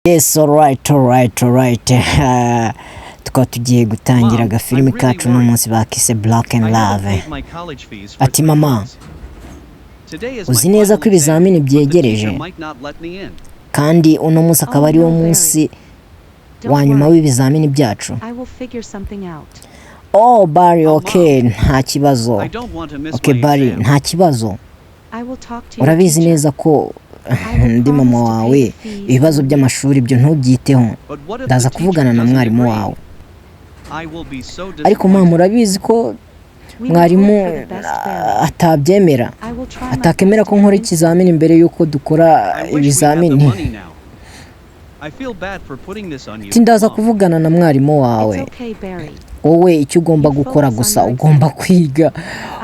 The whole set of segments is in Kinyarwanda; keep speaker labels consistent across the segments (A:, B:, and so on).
A: Yes, alright. Tukaba tugiye gutangira agafilimi kacu n'umunsi bakise Black and Love. Ati mama, uzi neza ko ibizamini byegereje kandi uno munsi akaba ari wo munsi wa nyuma w'ibizamini byacu. Oh Barry, okay, nta kibazo. Okay Barry, nta kibazo. Urabizi neza ko ndi mama wawe, ibibazo by'amashuri byo ntubyiteho, ndaza kuvugana na mwarimu wawe. Ariko mama, urabizi ko mwarimu atabyemera, atakemera ko nkora ikizamini mbere yuko dukora ibizamini. Tindaza kuvugana na mwarimu wawe. Wowe icyo ugomba gukora gusa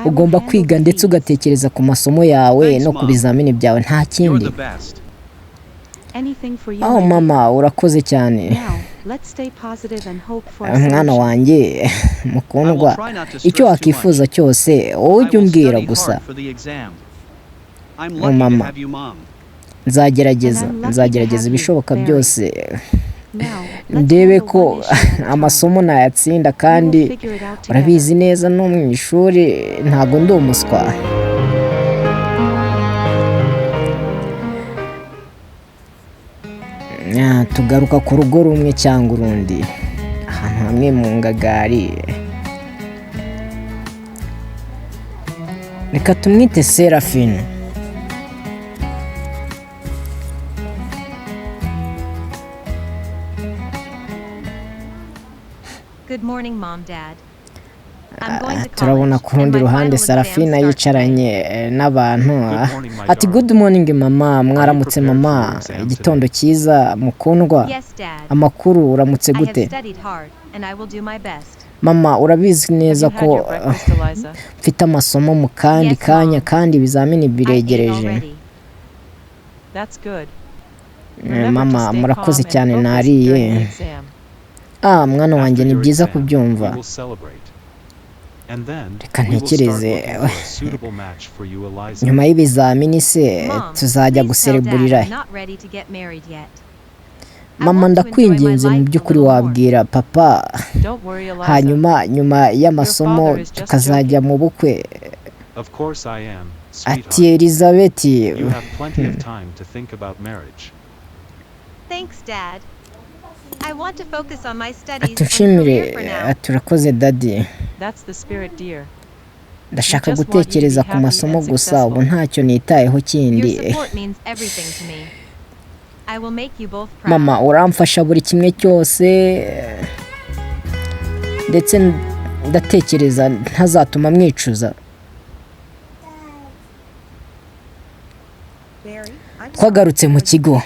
A: ugomba kwiga ndetse ugatekereza ku masomo yawe no ku bizamini byawe, nta kindi. Oh mama, urakoze cyane. Mwana wanjye mukundwa, icyo wakifuza cyose wowe ujye umbwira gusa. Oh mama, nzagerageza ibishoboka byose ndebe ko amasomo nayatsinda, kandi urabizi neza no mu ishuri ntago ndi umuswa. Tugaruka ku rugo rumwe cyangwa urundi, ahantu hamwe mu ngagari. Reka tumwite Serafine.
B: Good morning, Mom, Dad.
A: Turabona ku rundi ruhande Serafina yicaranye n'abantu. Ati good morning mama, mwaramutse mama, igitondo cyiza mukundwa. Amakuru, uramutse gute? Mama, urabizi neza ko mfite amasomo mu kandi kanya kandi ibizamini biregereje. Mama, murakoze cyane nariye. Mwana wanjye, ni byiza kubyumva. Reka ntekereze, nyuma y'ibizamini se tuzajya gusereburira. Mama, ndakwinginze mu by'ukuri wabwira papa, hanyuma nyuma y'amasomo tukazajya mu bukwe. Ati Elizabeth,
B: I want to focus on my studies.
A: Atushimire, turakoze daddy. Ndashaka gutekereza ku masomo gusa, ubu ntacyo nitayeho kindi. Mama, uramfasha buri kimwe cyose, ndetse ndatekereza ntazatuma mwicuza. Twagarutse mu kigo.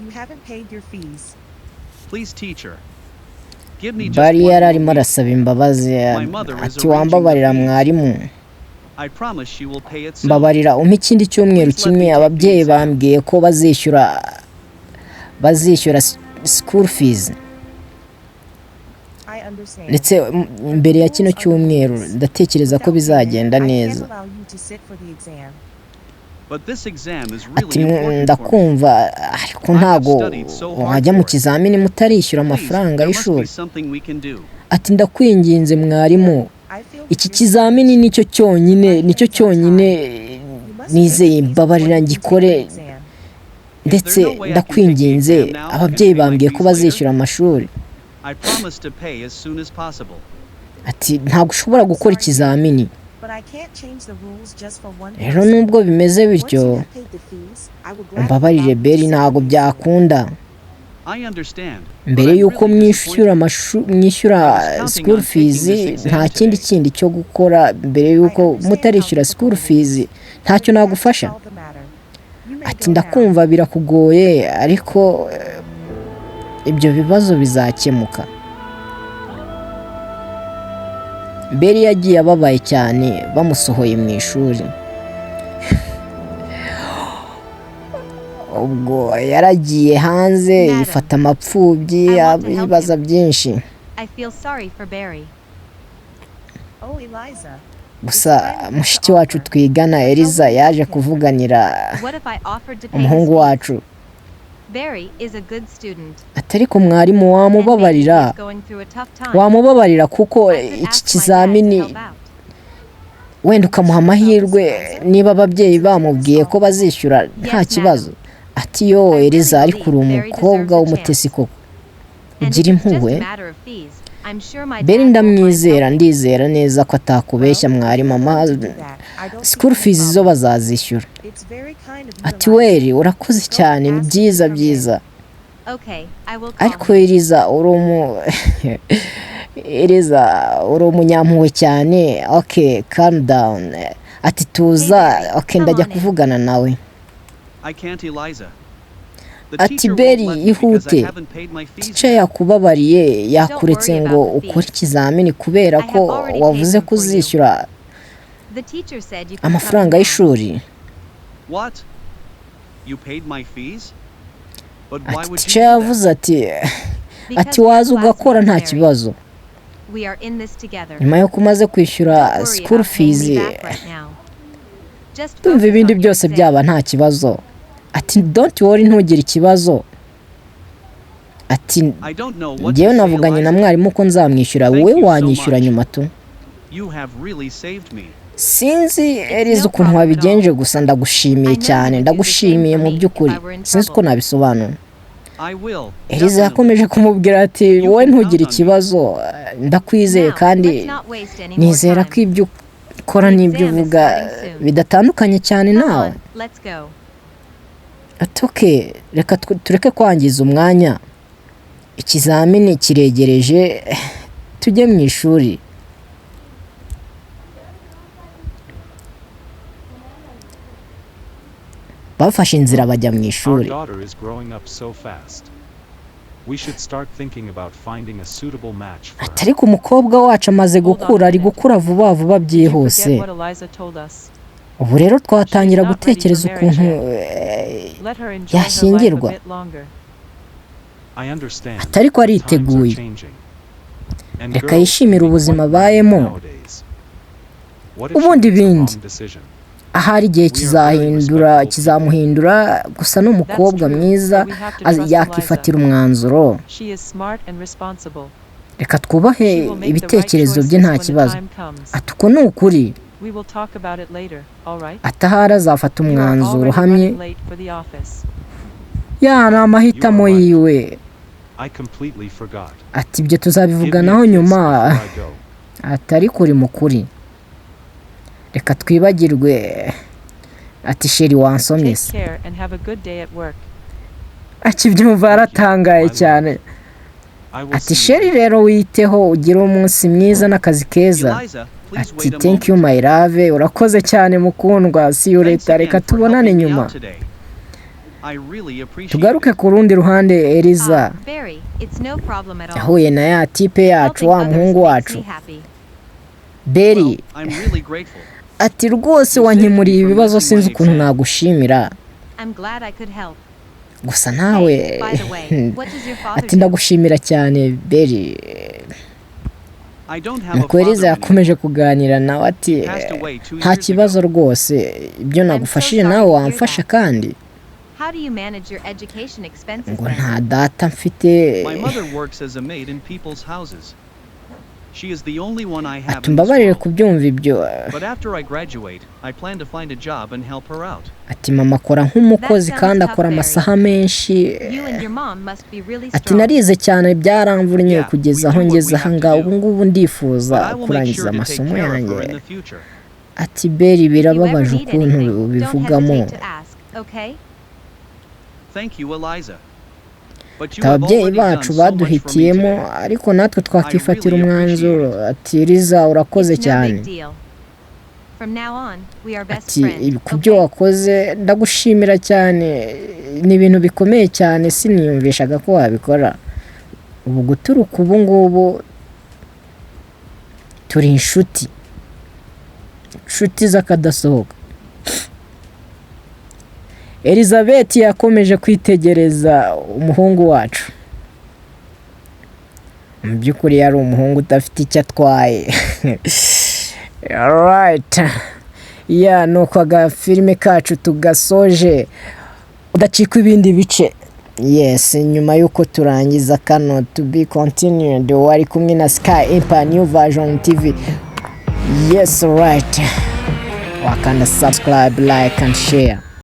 C: You haven't paid your fees.
D: Please, teacher. Give me just
A: Bari yararimo arasaba imbabazi, ati wambabarira mwarimu.
D: I promise she will pay it soon.
A: Mbabarira umpe ikindi cyumweru kimwe, ababyeyi bambwiye ko bazishyura school fees.
C: I understand.
A: Ndetse mbere ya kino cyumweru ndatekereza ko bizagenda neza. Ati ndakumva, ariko ntago wajya mu kizamini mutarishyura amafaranga y'ishuri. Ati ndakwinginze mwarimu, iki kizamini nicyo cyonyine nizeye, mbabarira ngikore. Ndetse ndakwinginze, ababyeyi bambwiye ko bazishyura amashuri. Ati ntabwo ushobora gukora ikizamini. Rero nubwo bimeze bityo, mbabarire Beri, ntago byakunda. Mbere yuko mwishyura school fees, nta kindi cyo gukora. Mbere yuko mutarishyura school fees, ntacyo nagufasha. Ati ndakumva birakugoye, ariko ibyo bibazo bizakemuka. Beri yagiye ababaye cyane bamusohoye mu ishuri. Ubwo yaragiye hanze yifata amapfubyi, ibibaza byinshi. Gusa mushiki wacu twigana Eliza yaje kuvuganira umuhungu wacu.
B: Barry is a good student.
A: Atariko mwarimu wamubabarira kuko iki kizamini wenda ukamuha amahirwe niba ababyeyi bamubwiye ko bazishyura nta kibazo. Ati yo Eliza ariko uri umukobwa w'umutesi koko ugira impuhwe. Barry ndizera neza ko atakubeshya mwari mama, school fees zo bazazishyura. Ati weri urakoze cyane ni byiza. Ariko Eliza uri umunyampuhwe cyane. Okay, calm down. Ati tuza, okay ndajya kuvugana nawe. Ati Barry ihute, teacher yakubabariye yakuretse ngo ukore ikizamini kubera ko wavuze ko uzishyura amafaranga y'ishuri. Ati teacher yavuze ati waza ugakora nta kibazo. Nyuma yo kumaze kwishyura school fees tumva ibindi byose byaba nta kibazo. Ati don't worry ntugire ikibazo. Ati ngewe navuganye na mwarimu ko nzamwishyura, wowe wanyishyura nyuma tu. Sinzi Eliza ukuntu wabigenje gusa ndagushimiye cyane, ndagushimiye mu by'ukuri sinzi uko nabisobanura. Eliza yakomeje kumubwira ati wowe ntugire ikibazo, ndakwizeye kandi nizera ko ibyo ukora n'ibyo uvuga bidatandukanye cyane nawe. Atoke reka tureke kwangiza umwanya, ikizamini kiregereje tujye mu ishuri. Bafashe inzira bajya mu ishuri. Ariko umukobwa wacu amaze gukura, ari gukura vuba byihuse. Ubu rero twatangira gutekereza ukuntu yashyingirwa. Ariko ariteguye, reka yishimire ubuzima abayemo, ubundi bindi ahari igihe kizamuhindura. Gusa n'umukobwa mwiza yakifatira umwanzuro. Reka twubahe ibitekerezo bye nta kibazo. Atuko ni ukuri, atahari azafata umwanzuro hamwe. Ni amahitamo yiwe. Ati ibyo tuzabivuganaho nyuma. Atari kuri mukuri, reka twibagirwe. Ati sheri wansomye se. Akibyumva aratangaye cyane. Ati sheri rero witeho ugire umunsi mwiza n'akazi keza. Ati thank you my love, urakoze cyane mukundwa, see you later, reka tubonane nyuma. Tugaruke ku rundi ruhande. Eliza yahuye na ya tipe yacu, wa muhungu wacu Barry. Ati rwose wankemuriye ibibazo sinzi ukuntu nagushimira. Gusa nawe ati ndagushimira cyane Barry. Nuko Eliza yakomeje kuganira nawe ati nta kibazo rwose, ibyo nagufashije nawe wamfasha kandi ngo nta data mfite. Ati mbabarire kubyumva ibyo. Ati mama akora nk'umukozi kandi akora amasaha menshi. Ati narize cyane byaramvunye kugeza aho ngeze aha ngaha, ubu ngubu ndifuza kurangiza amasomo yanjye. Ati Barry birababaje ukuntu ubivugamo. Ababyeyi bacu baduhitiyemo ariko natwe twakifatira umwanzuro. Ati Eliza urakoze cyane. Ati ku byo wakoze ndagushimira cyane, ni ibintu bikomeye cyane siniyumvishaga ko wabikora. Ubu guturuka ubu ngubu turi inshuti z'akadasohoka. Elizabeth yakomeje kwitegereza umuhungu wacu. Mu by'ukuri yari umuhungu udafite icyo atwaye. Alright. Nuko agafilime kacu tugasoje. Udacika ibindi bice. yes nyuma yuko turangiza kano to be continued wari kumwe na Sky Impa New Version TV. Yes right, wakanda subscribe, like and share.